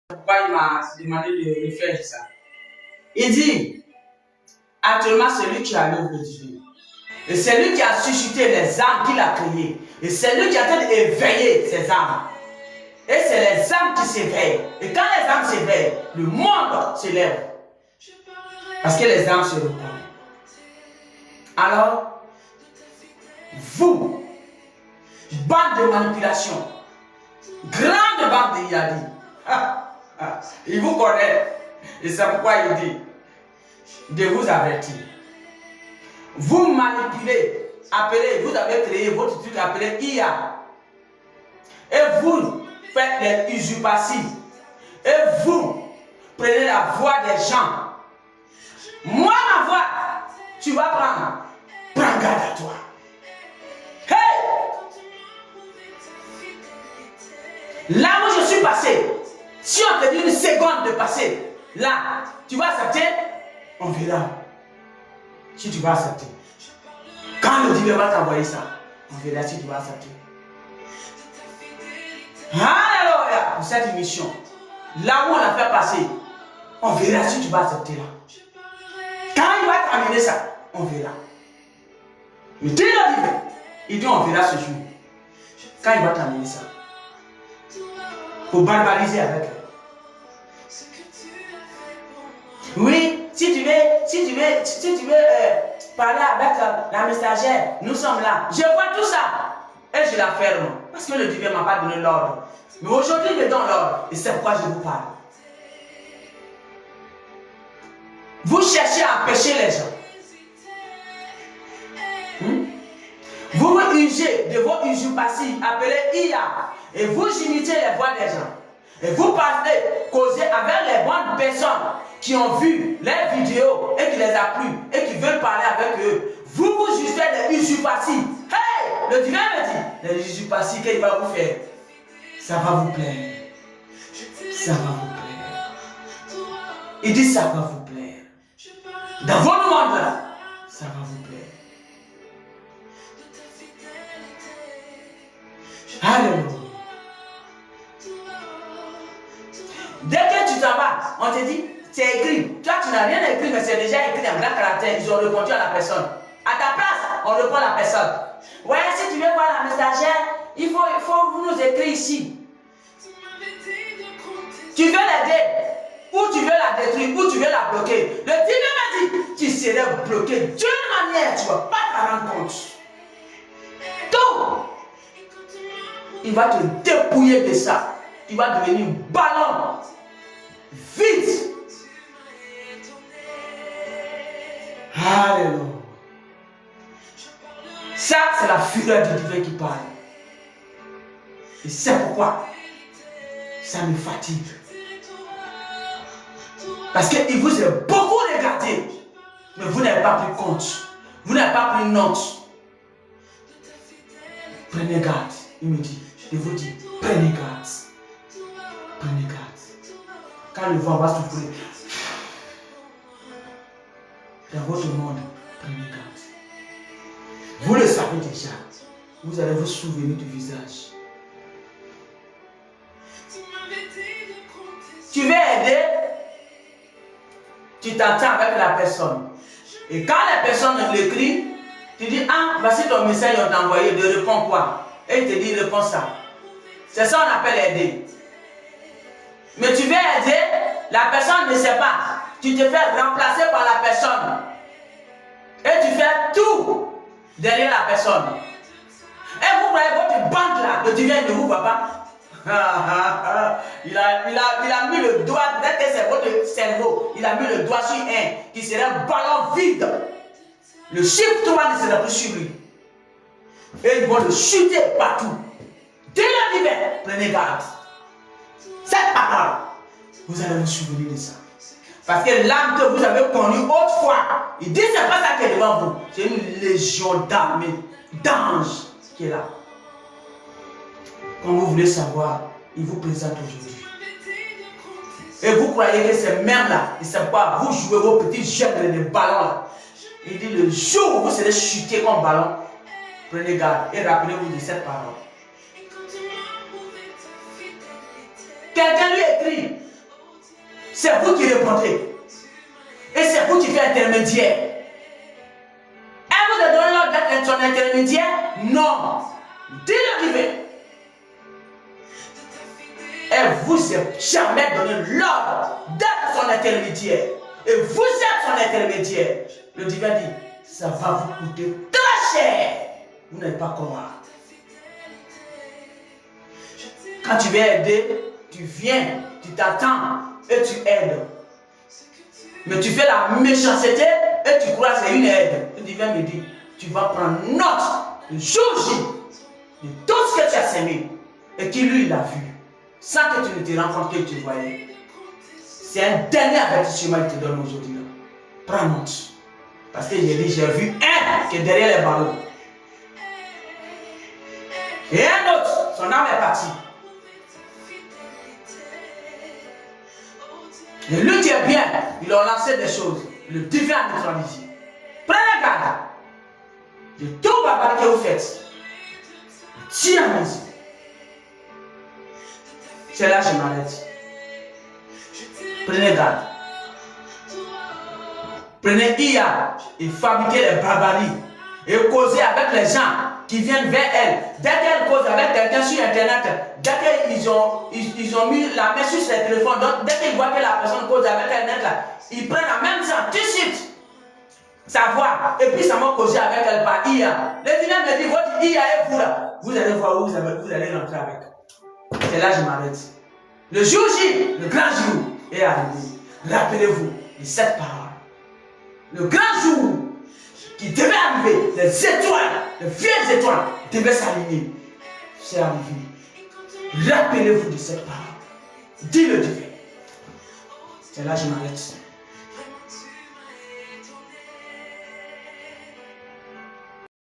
Pourquoi il m'a demandé de faire ça? Il dit, actuellement, c'est lui qui a l'œuvre divine. Et c'est lui qui a suscité les âmes qu'il a créées. Et c'est lui qui a en train d'éveiller ces âmes. Et c'est les âmes qui s'éveillent. Et quand les âmes s'éveillent, le monde s'élève. Parce que les âmes se reconnaissent. Alors, vous, bande de manipulation, grande bande de Yadi, il vous connaît. Et c'est pourquoi il dit de vous avertir. Vous manipulez, appelez, vous avez créé votre truc appelé IA. Et vous faites les usurpations. Et vous prenez la voix des gens. Moi, ma voix, tu vas prendre. Prends garde à toi. Hey! Là où je suis passé, si on te dit une seconde de passer, là, tu vas accepter, on verra. Si tu vas accepter. Quand le divin va t'envoyer ça, on verra si tu vas accepter. Alléluia pour cette émission. Là où on a fait passer, on verra si tu vas accepter là. Quand il va t'amener ça, on verra. Mais dès le divin, il dit on verra ce jour. Quand il va t'amener ça, pour barbariser avec elle. Oui, si tu veux parler avec la messagère, nous sommes là. Je vois tout ça et je la ferme. Parce que le divin ne m'a pas donné l'ordre. Mais aujourd'hui, il me donne l'ordre. Et c'est pourquoi je vous parle. Vous cherchez à empêcher les gens. Vous vous usez de vos usurpations appelées IA. Et vous imitez les voix des gens. Et vous parlez, causez avec les bonnes personnes qui ont vu les vidéos et qui les a plu et qui veulent parler avec eux. Vous vous usez des usurpations. Hey! Le divin me dit, les usurpations qu'il va vous faire, ça va vous plaire. Ça va vous plaire. Il dit ça va vous plaire. Dans votre monde là, ça va vous plaire. Alléluia. Dès que tu t'en vas, on te dit, c'est écrit. Toi, tu n'as rien écrit, mais c'est déjà écrit en grand caractère. Ils ont répondu à la personne. À ta place, on répond à la personne. Ouais, si tu veux voir la messagère, il faut vous nous écrire ici. Tu veux l'aider, ou tu veux la détruire, ou tu veux la bloquer. Le divin m'a dit, tu serais bloqué d'une manière, tu ne vas pas te rendre compte. Donc, il va te dépouiller de ça. Tu vas devenir ballon. Vite. Alléluia. Ça, c'est la fureur du divin qui parle. Et c'est pourquoi ça me fatigue. Parce qu'il vous a beaucoup regardé. Mais vous n'avez pas pris compte. Vous n'avez pas pris note. Prenez garde. Il me dit, je vous dis, prenez garde. Prenez garde. Quand le vent va souffler dans votre monde, prenez garde. Vous le savez déjà. Vous allez vous souvenir du visage. Tu veux aider, tu t'entends avec la personne. Et quand la personne l'écrit, tu dis, ah, voici ton message, on t'a envoyé, de répondre quoi? Et il te dit, réponds ça. C'est ça qu'on appelle aider. Mais tu veux aider, la personne ne sait pas. Tu te fais remplacer par la personne. Et tu fais tout derrière la personne. Et vous voyez votre bande là, le divin ne vous voit pas. il a mis le doigt, peut-être que c'est votre cerveau, il a mis le doigt sur un qui serait un ballon vide. Le chiffre 3 ne serait plus sur lui. Et ils vont le chuter partout. Dès le divin, prenez garde. Cette parole, vous allez vous souvenir de ça. Parce que l'âme que vous avez connue autrefois, il dit c'est pas ça qui est devant vous. C'est une légion d'armées, d'anges qui est là. Quand vous voulez savoir, il vous présente aujourd'hui. Et vous croyez que c'est même là, et c'est pas vous jouez vos petits jeux de ballons là. Il dit le jour où vous serez chuté comme ballon, prenez garde et rappelez-vous de cette parole. Quelqu'un lui écrit, C'est vous qui répondez. Et c'est vous qui faites intermédiaire. Elle vous a donné l'ordre d'être son intermédiaire? Non. Dis le divin. Elle vous a jamais donné l'ordre d'être son intermédiaire. Et vous êtes son intermédiaire. Le divin dit, ça va vous coûter très cher. Vous n'allez pas croire. Quand tu veux aider, tu viens, tu t'attends et tu aides. Mais tu fais la méchanceté et tu crois que c'est une aide. Le divin me dit, tu vas prendre note le jour J de tout ce que tu as semé et qui lui l'a vu. Sans que tu ne te rends compte que tu voyais. C'est un dernier avertissement qu'il te donne aujourd'hui. Prends note. Parce que j'ai dit, j'ai vu un qui est derrière les barreaux. Et un autre, son âme est partie. Et lui qui est bien, il a lancé des choses. Le divin a neutralisé. Prenez garde de tout barbare que vous faites. Tiens à mes yeux. C'est là que je m'arrête. Prenez garde. Prenez IA et fabriquez les barbaries et causez avec les gens qui viennent vers elle. Dès qu'elle cause avec quelqu'un sur Internet, dès qu'ils ont mis la main sur ses téléphones, donc dès qu'ils voient que la personne cause avec Internet, là, ils prennent la même temps tout de suite. Sa voix, et puis ça m'a causé avec elle par IA. Le divin me dit, votre IA est vous là. Vous allez voir où vous allez rentrer avec. C'est là que je m'arrête. Le jour J, le grand jour, est arrivé. Rappelez-vous de cette parole. Le grand jour qui devait arriver, les étoiles, les vieilles étoiles devaient s'aligner. C'est arrivé. Rappelez-vous de cette parole. Dis le divin. C'est là que je m'arrête.